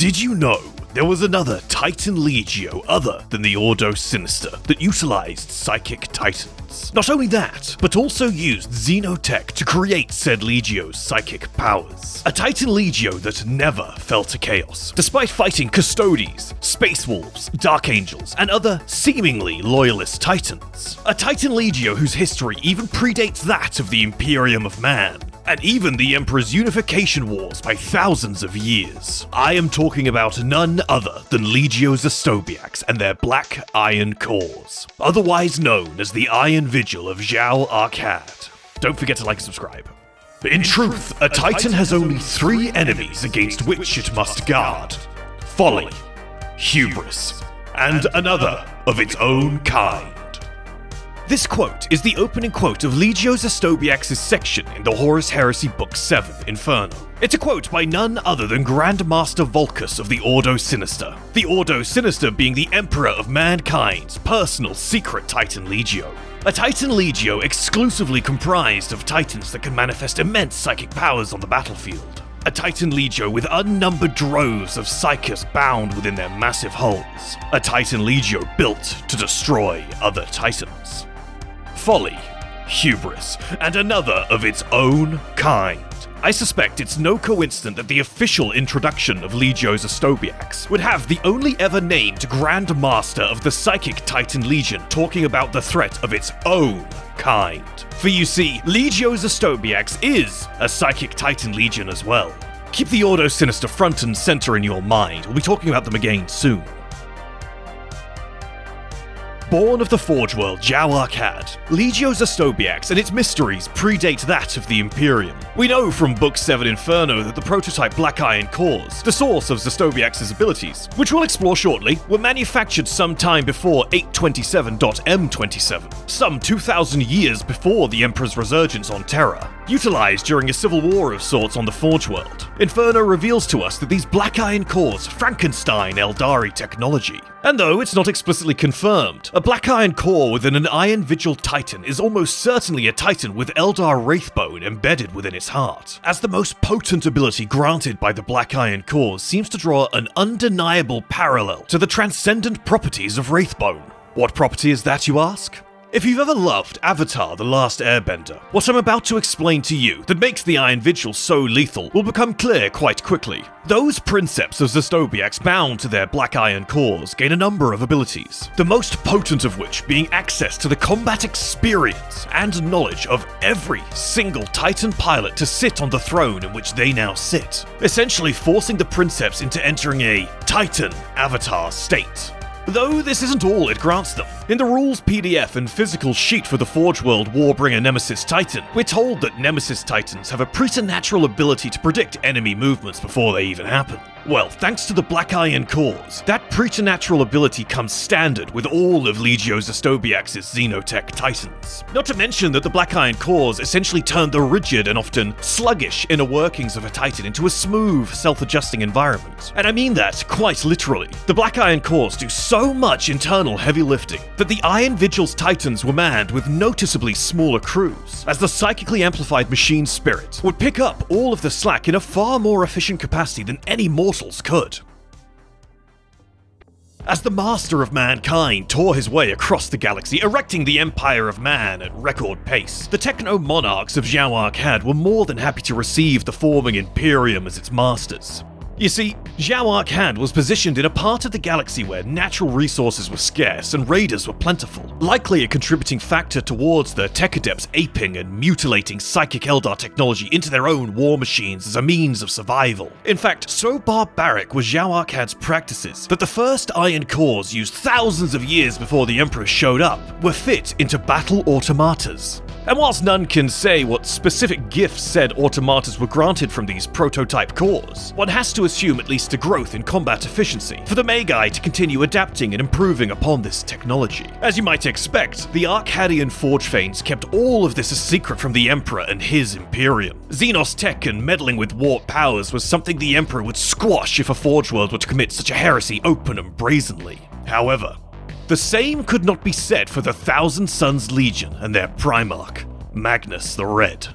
Did you know there was another Titan Legio other than the Ordo Sinister that utilized Psychic Titans? Not only that, but also used Xenotech to create said Legio's psychic powers. A Titan Legio that never fell to chaos, despite fighting Custodes, Space Wolves, Dark Angels, and other seemingly loyalist Titans. A Titan Legio whose history even predates that of the Imperium of Man, and even the Emperor's unification wars by thousands of years. I am talking about none other than Legio Zobiacs and their Black Iron Cores, otherwise known as the Iron Vigil of Zhao Arcad. Don't forget to like and subscribe. In truth, a Titan has only three enemies against which it must guard: folly, hubris, and another of its own kind. This quote is the opening quote of Legio Zobiacs' section in the Horus Heresy Book 7, Inferno. It's a quote by none other than Grandmaster Vulcus of the Ordo Sinister. The Ordo Sinister being the Emperor of Mankind's personal secret Titan Legio. A Titan Legio exclusively comprised of Titans that can manifest immense psychic powers on the battlefield. A Titan Legio with unnumbered droves of Psychers bound within their massive hulls. A Titan Legio built to destroy other Titans. Folly, hubris, and another of its own kind. I suspect it's no coincidence that the official introduction of Legio Zobiacs would have the only ever named Grand Master of the Psychic Titan Legion talking about the threat of its own kind. For you see, Legio Zobiacs is a Psychic Titan Legion as well. Keep the Ordo Sinister front and center in your mind, we'll be talking about them again soon. Born of the Forge World Zhao Arcad, Legio Zobiacs and its mysteries predate that of the Imperium. We know from Book 7 Inferno that the prototype Black Iron Cores, the source of Zobiacs' abilities, which we'll explore shortly, were manufactured sometime before 827.M27, some 2,000 years before the Emperor's resurgence on Terra, utilized during a civil war of sorts on the Forge World. Inferno reveals to us that these Black Iron Cores Frankenstein Eldari technology. And though it's not explicitly confirmed, a Black Iron Core within an Iron Vigil Titan is almost certainly a Titan with Eldar Wraithbone embedded within its heart, as the most potent ability granted by the Black Iron Cores seems to draw an undeniable parallel to the transcendent properties of Wraithbone. What property is that, you ask? If you've ever loved Avatar: The Last Airbender, what I'm about to explain to you that makes the Iron Vigil so lethal will become clear quite quickly. Those princeps of Zobiacs bound to their Black Iron Cores gain a number of abilities, the most potent of which being access to the combat experience and knowledge of every single Titan pilot to sit on the throne in which they now sit, essentially forcing the princeps into entering a Titan Avatar state. Though this isn't all it grants them. In the rules PDF and physical sheet for the Forge World Warbringer Nemesis Titan, we're told that Nemesis Titans have a preternatural ability to predict enemy movements before they even happen. Well, thanks to the Black Iron Cores, that preternatural ability comes standard with all of Legio Zobiacs' Xenotech Titans. Not to mention that the Black Iron Cores essentially turn the rigid and often sluggish inner workings of a Titan into a smooth, self-adjusting environment. And I mean that quite literally. The Black Iron Cores do so much internal heavy lifting that the Iron Vigil's Titans were manned with noticeably smaller crews, as the psychically amplified machine spirit would pick up all of the slack in a far more efficient capacity than any mortals could. As the master of mankind tore his way across the galaxy, erecting the Empire of Man at record pace, the techno-monarchs of Zhao Arcad were more than happy to receive the forming Imperium as its masters. You see, Zhao Arcad was positioned in a part of the galaxy where natural resources were scarce and raiders were plentiful, likely a contributing factor towards the tech adepts aping and mutilating psychic Eldar technology into their own war machines as a means of survival. In fact, so barbaric was Zhao Arcad's practices that the first Iron Cores, used thousands of years before the Emperor showed up, were fit into battle automatas. And whilst none can say what specific gifts said automatas were granted from these prototype cores, one has to assume at least a growth in combat efficiency for the Magi to continue adapting and improving upon this technology. As you might expect, the Arcadian Forge Fanes kept all of this a secret from the Emperor and his Imperium. Xenos tech and meddling with warp powers was something the Emperor would squash if a Forge World were to commit such a heresy open and brazenly. However, the same could not be said for the Thousand Sons Legion and their Primarch, Magnus the Red.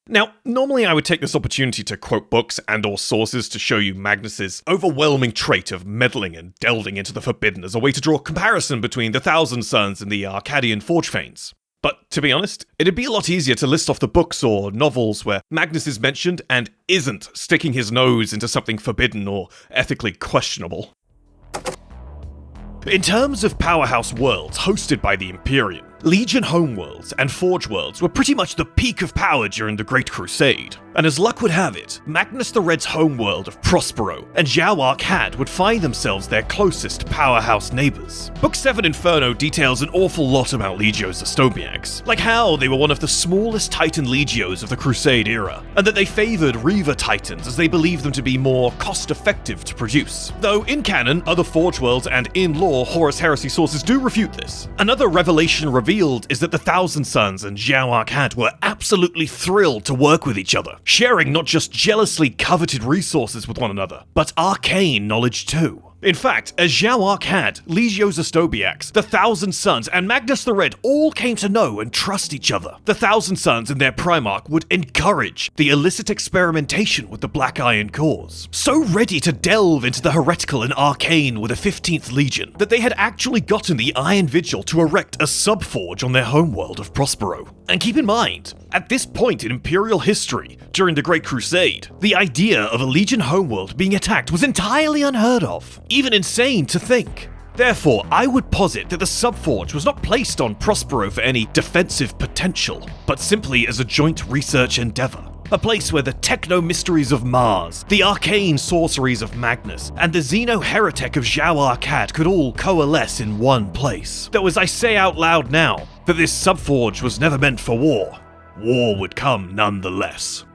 Now, normally I would take this opportunity to quote books and or sources to show you Magnus's overwhelming trait of meddling and delving into the forbidden as a way to draw a comparison between the Thousand Sons and the Arcadian Forge Fanes. But to be honest, it'd be a lot easier to list off the books or novels where Magnus is mentioned and isn't sticking his nose into something forbidden or ethically questionable. In terms of powerhouse worlds hosted by the Imperium, Legion homeworlds and Forge worlds were pretty much the peak of power during the Great Crusade. And as luck would have it, Magnus the Red's homeworld of Prospero and Zhao Arcad would find themselves their closest powerhouse neighbours. Book 7 Inferno details an awful lot about Legios Zobiacs, like how they were one of the smallest Titan Legios of the Crusade era, and that they favoured Reaver Titans as they believed them to be more cost-effective to produce. Though in canon, other Forge worlds and in lore, Horus Heresy sources do refute this. Another revelation revealed is that the Thousand Sons and Zhao Arcad were absolutely thrilled to work with each other, sharing not just jealously coveted resources with one another, but arcane knowledge too. In fact, as Zhao Arcad, Legio Zobiacs, the Thousand Sons, and Magnus the Red all came to know and trust each other, the Thousand Sons and their Primarch would encourage the illicit experimentation with the Black Iron cores, so ready to delve into the heretical and arcane with the 15th Legion that they had actually gotten the Iron Vigil to erect a subforge on their homeworld of Prospero. And keep in mind, at this point in Imperial history, during the Great Crusade, the idea of a Legion homeworld being attacked was entirely unheard of, even insane to think. Therefore, I would posit that the subforge was not placed on Prospero for any defensive potential, but simply as a joint research endeavor. A place where the techno-mysteries of Mars, the arcane sorceries of Magnus, and the xeno-heretic of Zhao Arcad could all coalesce in one place. Though as I say out loud now, that this subforge was never meant for war, war would come nonetheless.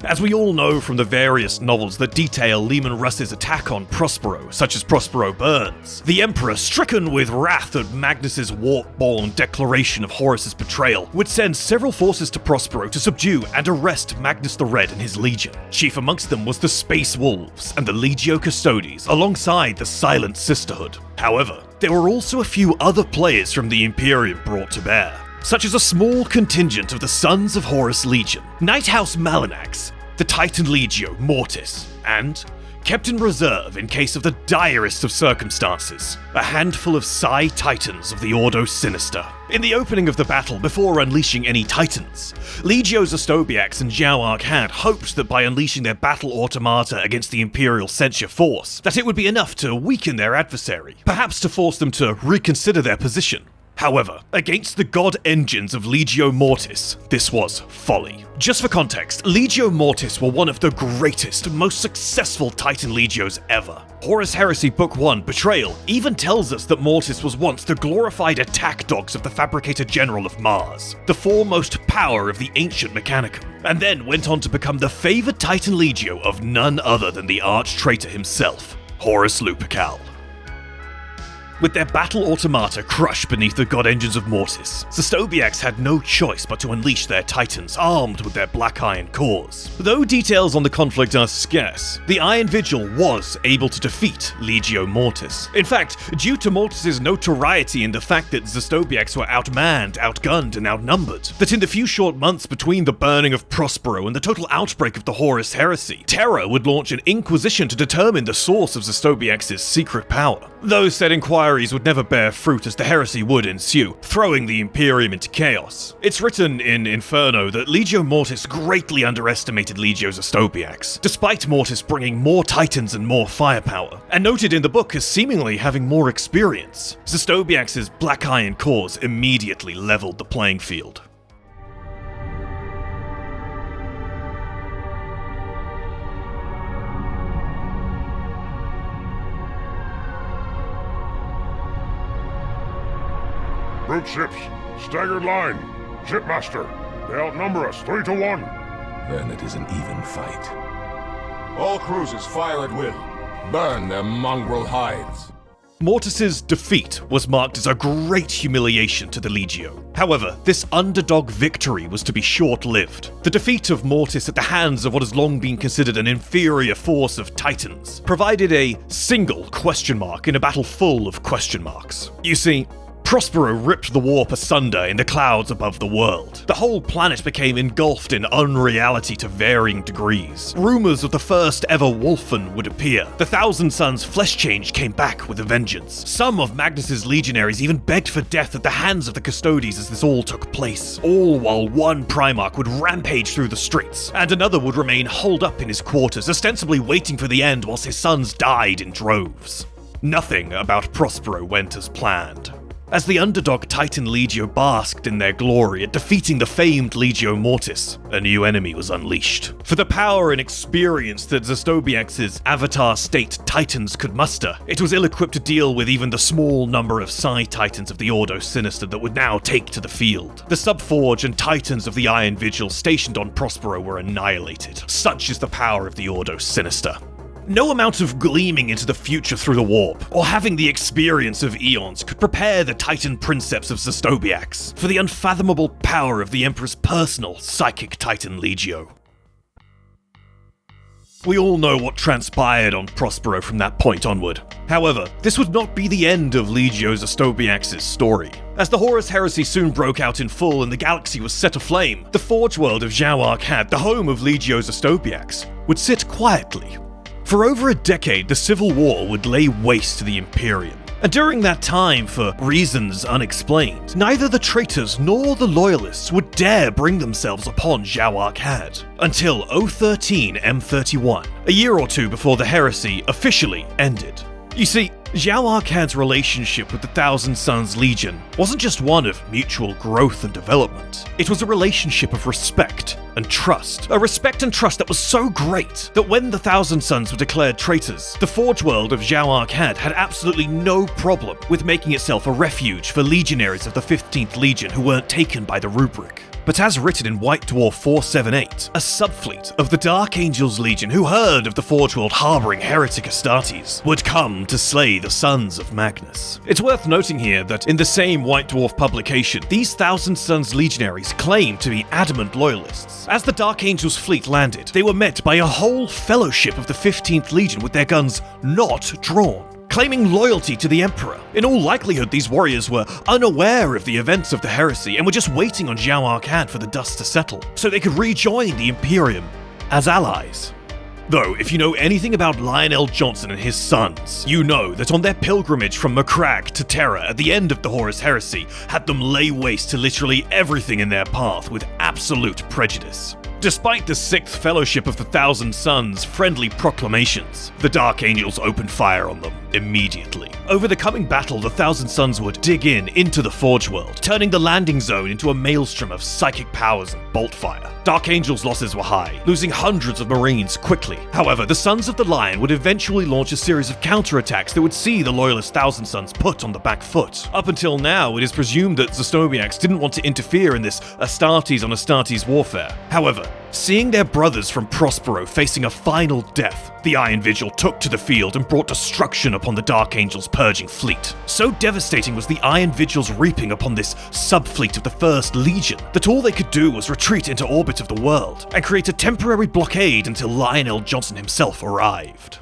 As we all know from the various novels that detail Leman Russ's attack on Prospero, such as Prospero Burns, the Emperor, stricken with wrath at Magnus's warp-born declaration of Horus's betrayal, would send several forces to Prospero to subdue and arrest Magnus the Red and his legion. Chief amongst them was the Space Wolves and the Legio Custodes, alongside the Silent Sisterhood. However, there were also a few other players from the Imperium brought to bear, such as a small contingent of the Sons of Horus Legion, Night House Malanax, the Titan Legio Mortis, and, kept in reserve in case of the direst of circumstances, a handful of Psi Titans of the Ordo Sinister. In the opening of the battle, before unleashing any Titans, Legio Zobiacs and Zhao Arcad hoped that by unleashing their battle automata against the Imperial Censure Force, that it would be enough to weaken their adversary, perhaps to force them to reconsider their position. However, against the god engines of Legio Mortis, this was folly. Just for context, Legio Mortis were one of the greatest, most successful Titan Legios ever. Horus Heresy Book 1, Betrayal, even tells us that Mortis was once the glorified attack dogs of the Fabricator General of Mars, the foremost power of the ancient Mechanicum, and then went on to become the favoured Titan Legio of none other than the arch-traitor himself, Horus Lupercal. With their battle automata crushed beneath the god engines of Mortis, Zobiacs had no choice but to unleash their titans armed with their black iron cores. Though details on the conflict are scarce, the Iron Vigil was able to defeat Legio Mortis. In fact, due to Mortis' notoriety and the fact that Zobiacs were outmanned, outgunned, and outnumbered, that in the few short months between the burning of Prospero and the total outbreak of the Horus Heresy, Terra would launch an inquisition to determine the source of Zobiacs' secret power. Those said inquiries would never bear fruit as the heresy would ensue, throwing the Imperium into chaos. It's written in Inferno that Legio Mortis greatly underestimated Legio Zobiacs, despite Mortis bringing more titans and more firepower, and noted in the book as seemingly having more experience. Zobiacs' black iron cores immediately leveled the playing field. Brute ships, staggered line. Shipmaster, they outnumber us 3-1. Then it is an even fight. All cruisers fire at will. Burn their mongrel hides. Mortis' defeat was marked as a great humiliation to the Legio. However, this underdog victory was to be short-lived. The defeat of Mortis at the hands of what has long been considered an inferior force of Titans provided a single question mark in a battle full of question marks. You see, Prospero ripped the warp asunder in the clouds above the world. The whole planet became engulfed in unreality to varying degrees. Rumors of the first ever Wolfen would appear. The Thousand Sons flesh change came back with a vengeance. Some of Magnus's legionaries even begged for death at the hands of the Custodes as this all took place. All while one Primarch would rampage through the streets, and another would remain holed up in his quarters, ostensibly waiting for the end whilst his sons died in droves. Nothing about Prospero went as planned. As the underdog Titan Legio basked in their glory at defeating the famed Legio Mortis, a new enemy was unleashed. For the power and experience that Zobiacs' Avatar State Titans could muster, it was ill-equipped to deal with even the small number of Psi Titans of the Ordo Sinister that would now take to the field. The subforge and Titans of the Iron Vigil stationed on Prospero were annihilated. Such is the power of the Ordo Sinister. No amount of gleaming into the future through the warp, or having the experience of eons, could prepare the Titan Princeps of Zobiacs for the unfathomable power of the Emperor's personal psychic Titan Legio. We all know what transpired on Prospero from that point onward. However, this would not be the end of Legio Zobiacs' story. As the Horus Heresy soon broke out in full and the galaxy was set aflame, the Forge World of Zhao-Arcad, the home of Legio Zobiacs, would sit quietly. For over a decade, the Civil War would lay waste to the Imperium. And during that time, for reasons unexplained, neither the traitors nor the loyalists would dare bring themselves upon Zhao-Arcad until 013 M31, a year or two before the heresy officially ended. You see, Zhao-Arcad's relationship with the Thousand Sons Legion wasn't just one of mutual growth and development. It was a relationship of respect and trust. A respect and trust that was so great that when the Thousand Sons were declared traitors, the Forge World of Zhao-Arcad had absolutely no problem with making itself a refuge for legionaries of the 15th Legion who weren't taken by the rubric. But as written in White Dwarf 478, a subfleet of the Dark Angels Legion who heard of the Forge World harboring heretic Astartes would come to slay the sons of Magnus. It's worth noting here that in the same White Dwarf publication, these Thousand Sons legionaries claimed to be adamant loyalists. As the Dark Angels fleet landed, they were met by a whole fellowship of the 15th Legion with their guns not drawn, claiming loyalty to the Emperor. In all likelihood, these warriors were unaware of the events of the heresy and were just waiting on Zhao-Arcad for the dust to settle, so they could rejoin the Imperium as allies. Though, if you know anything about Lionel Johnson and his sons, you know that on their pilgrimage from Macragge to Terra at the end of the Horus Heresy had them lay waste to literally everything in their path with absolute prejudice. Despite the 6th Fellowship of the Thousand Sons' friendly proclamations, the Dark Angels opened fire on them immediately. Over the coming battle, the Thousand Sons would dig into the Forge World, turning the landing zone into a maelstrom of psychic powers and bolt fire. Dark Angels' losses were high, losing hundreds of Marines quickly. However, the Sons of the Lion would eventually launch a series of counterattacks that would see the loyalist Thousand Sons put on the back foot. Up until now, it is presumed that Zobiacs didn't want to interfere in this Astartes on Astartes warfare. However, seeing their brothers from Prospero facing a final death, the Iron Vigil took to the field and brought destruction upon the Dark Angels' purging fleet. So devastating was the Iron Vigil's reaping upon this subfleet of the First Legion that all they could do was retreat into orbit of the world and create a temporary blockade until Lionel Johnson himself arrived.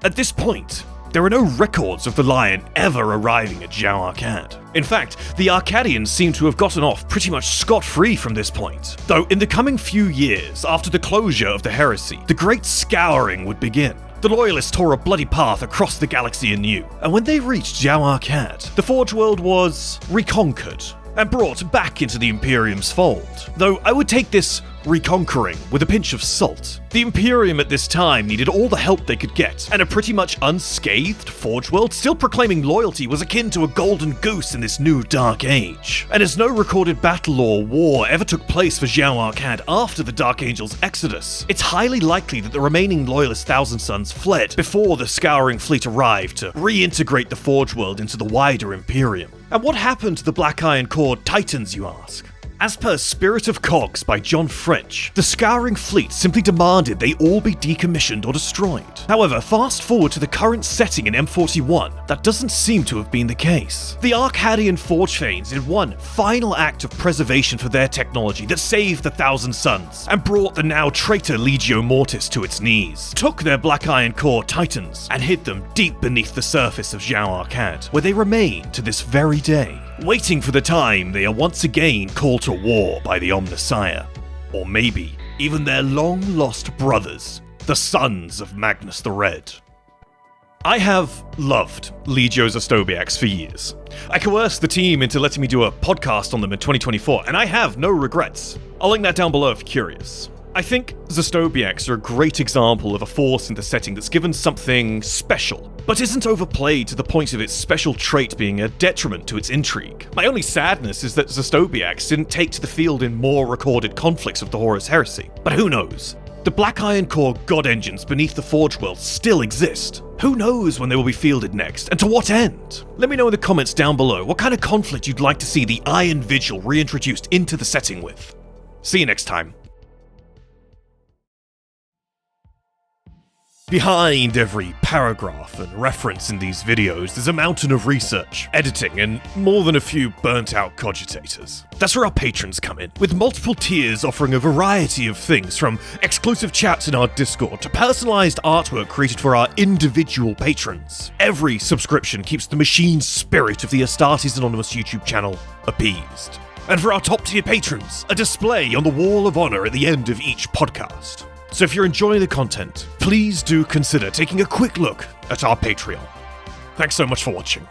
At this point, there are no records of the Lion ever arriving at Zhao-Arcad. In fact, the Arcadians seem to have gotten off pretty much scot-free from this point. Though in the coming few years, after the closure of the heresy, the Great Scouring would begin. The Loyalists tore a bloody path across the galaxy anew, and when they reached Zhao-Arcad, the Forge World was reconquered and brought back into the Imperium's fold. Though I would take this reconquering with a pinch of salt. The Imperium at this time needed all the help they could get, and a pretty much unscathed Forge World still proclaiming loyalty was akin to a golden goose in this new dark age. And as no recorded battle or war ever took place for Zhao-Arcad after the Dark Angels' exodus, it's highly likely that the remaining loyalist Thousand Sons fled before the Scouring fleet arrived to reintegrate the Forge World into the wider Imperium. And what happened to the Black Iron Core Titans, you ask? As per Spirit of Cogs by John French, the Scouring Fleet simply demanded they all be decommissioned or destroyed. However, fast forward to the current setting in M41, that doesn't seem to have been the case. The Arcadian Forge Thanes did one final act of preservation for their technology that saved the Thousand Suns, and brought the now traitor Legio Mortis to its knees, took their Black Iron Core Titans, and hid them deep beneath the surface of Zhao Arcade, where they remain to this very day, waiting for the time they are once again called to war by the Omnissiah. Or maybe even their long-lost brothers, the sons of Magnus the Red. I have loved Legio's Zobiacs for years. I coerced the team into letting me do a podcast on them in 2024, and I have no regrets. I'll link that down below if you're curious. I think Zobiacs are a great example of a force in the setting that's given something special, but isn't overplayed to the point of its special trait being a detriment to its intrigue. My only sadness is that Zobiacs didn't take to the field in more recorded conflicts of the Horus Heresy. But who knows? The Black Iron Core god engines beneath the Forge World still exist. Who knows when they will be fielded next, and to what end? Let me know in the comments down below what kind of conflict you'd like to see the Iron Vigil reintroduced into the setting with. See you next time. Behind every paragraph and reference in these videos, there's a mountain of research, editing, and more than a few burnt-out cogitators. That's where our patrons come in, with multiple tiers offering a variety of things, from exclusive chats in our Discord to personalized artwork created for our individual patrons. Every subscription keeps the machine spirit of the Astartes Anonymous YouTube channel appeased. And for our top-tier patrons, a display on the Wall of Honor at the end of each podcast. So if you're enjoying the content, please do consider taking a quick look at our Patreon. Thanks so much for watching.